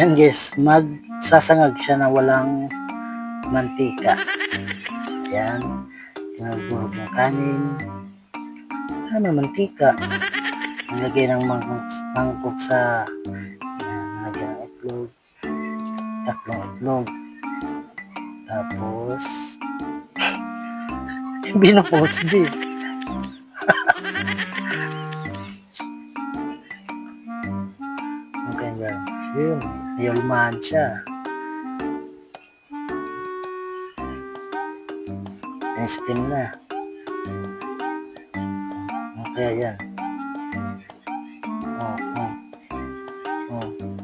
And guys, magsasangag siya na walang mantika. Ayan, tinudurog yung kanin. Ano, mantika. Nilagay ng mangkok sa, ayan, nilagay ng itlog. Tatlong itlog. Tapos, binupost din. Okay, yun, nayulmahan siya. In-steam na. Okay, yan.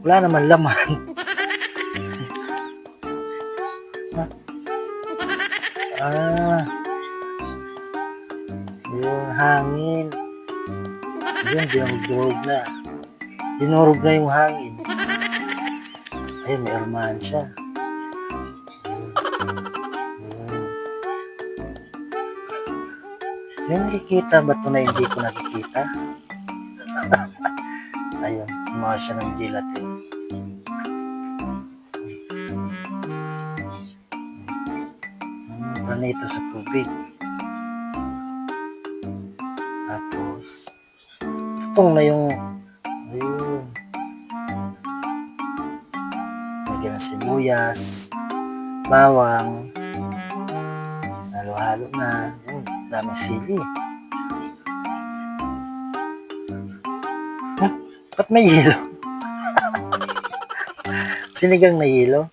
Wala naman laman. Yung hangin. Yun, dinurog na. Dinurog na yung hangin. Ayun, may almahan siya. May nakikita ba ito na hindi ko nakikita? Ayun, gumawa siya ng gelatin. Ito sa tubig. Tapos, tutong na yung, ayun, lagyan ng sibuyas, bawang, halo-halo na, yun, daming sili. Ba't may yelo? Sinigang na yelo?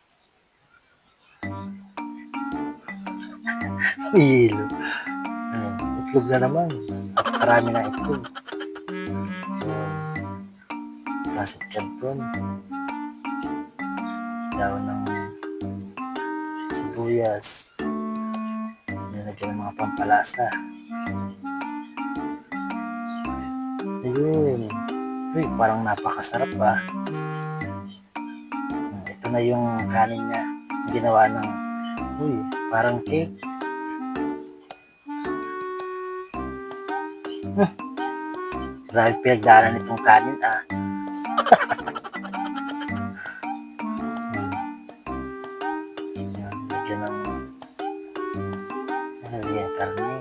May yelo. Itlog na naman. Marami na itlog. Basit canton. Daon ng sibuyas. Nilagyan ng mga pampalasa. Ayun. Uy, parang napakasarap ba? Ito na yung kanin niya. Yung ginawa ng, uy, parang cake. Grabe pinagdaanan itong kanin Lagyan ng karne.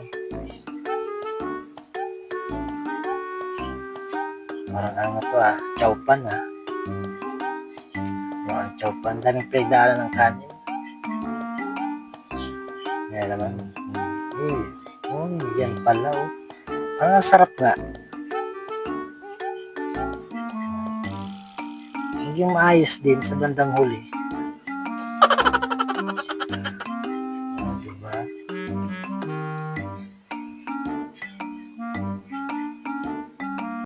Parang ano to chowpan yung chowpan. Daming pinagdaanan ng kanin. Yan naman. Uy, yan pala Parang sarap nga. Yung maayos din sa bandang huli.